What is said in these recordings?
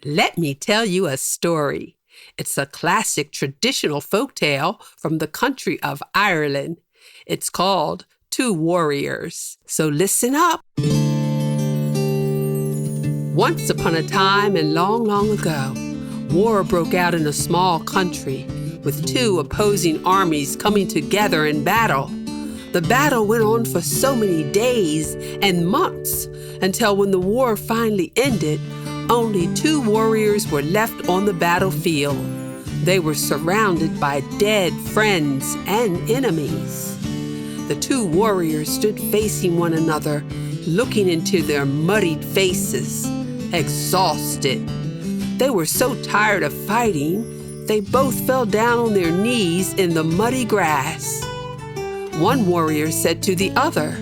Let me tell you a story. It's a classic traditional folktale from the country of Ireland. It's called Two Warriors. So listen up. Once upon a time and long, long ago, war broke out in a small country with two opposing armies coming together in battle. The battle went on for so many days and months until when the war finally ended, only two warriors were left on the battlefield. They were surrounded by dead friends and enemies. The two warriors stood facing one another, looking into their muddied faces, exhausted. They were so tired of fighting, they both fell down on their knees in the muddy grass. One warrior said to the other,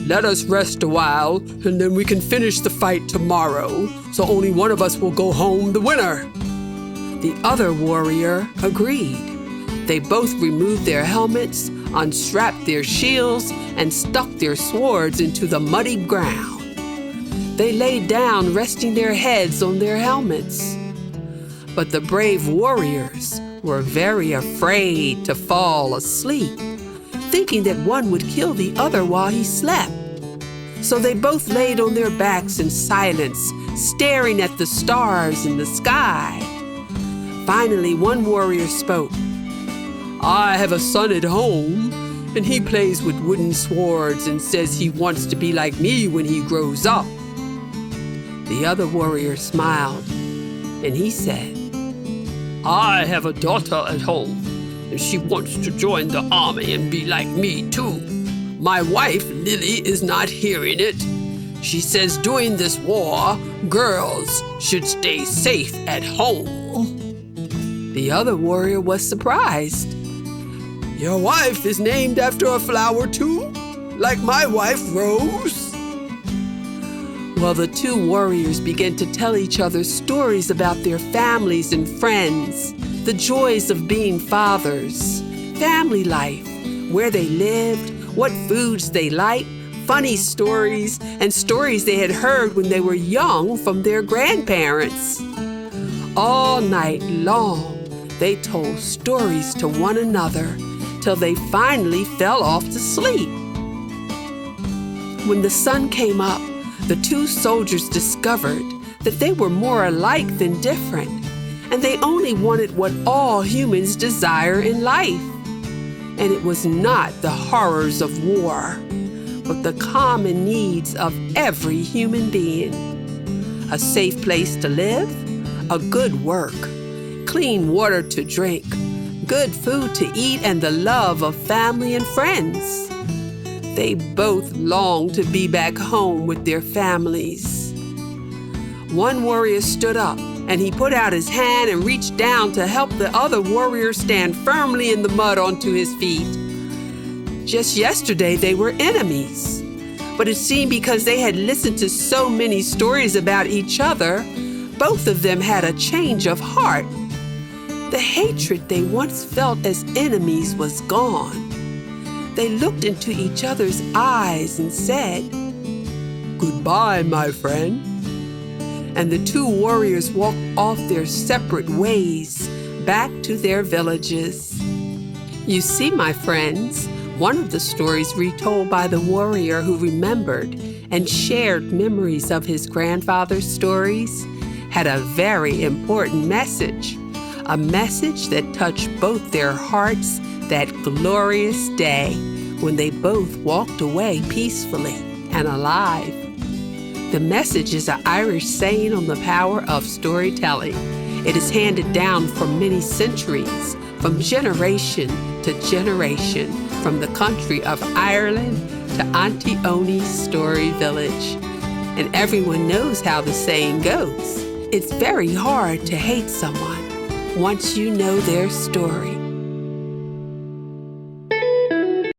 "Let us rest a while, and then we can finish the fight tomorrow, so only one of us will go home the winner." The other warrior agreed. They both removed their helmets, unstrapped their shields, and stuck their swords into the muddy ground. They lay down, resting their heads on their helmets. But the brave warriors were very afraid to fall asleep, thinking that one would kill the other while he slept. So they both laid on their backs in silence, staring at the stars in the sky. Finally, one warrior spoke. "I have a son at home, and he plays with wooden swords and says he wants to be like me when he grows up." The other warrior smiled, and he said, "I have a daughter at home, and she wants to join the army and be like me too. My wife, Lily, is not hearing it. She says during this war, girls should stay safe at home." The other warrior was surprised. "Your wife is named after a flower too, like my wife, Rose?" Well, the two warriors began to tell each other stories about their families and friends, the joys of being fathers, family life, where they lived, what foods they liked, funny stories, and stories they had heard when they were young from their grandparents. All night long, they told stories to one another till they finally fell off to sleep. When the sun came up, the two soldiers discovered that they were more alike than different, and they only wanted what all humans desire in life. And it was not the horrors of war, but the common needs of every human being. A safe place to live, a good work, clean water to drink, good food to eat, and the love of family and friends. They both longed to be back home with their families. One warrior stood up, and he put out his hand and reached down to help the other warrior stand firmly in the mud onto his feet. Just yesterday, they were enemies, but it seemed because they had listened to so many stories about each other, both of them had a change of heart. The hatred they once felt as enemies was gone. They looked into each other's eyes and said, "Goodbye, my friend." And the two warriors walked off their separate ways back to their villages. You see, my friends, one of the stories retold by the warrior who remembered and shared memories of his grandfather's stories had a very important message, a message that touched both their hearts that glorious day when they both walked away peacefully and alive. The message is an Irish saying on the power of storytelling. It is handed down for many centuries, from generation to generation, from the country of Ireland to Auntie Oni's story village. And everyone knows how the saying goes. It's very hard to hate someone once you know their story.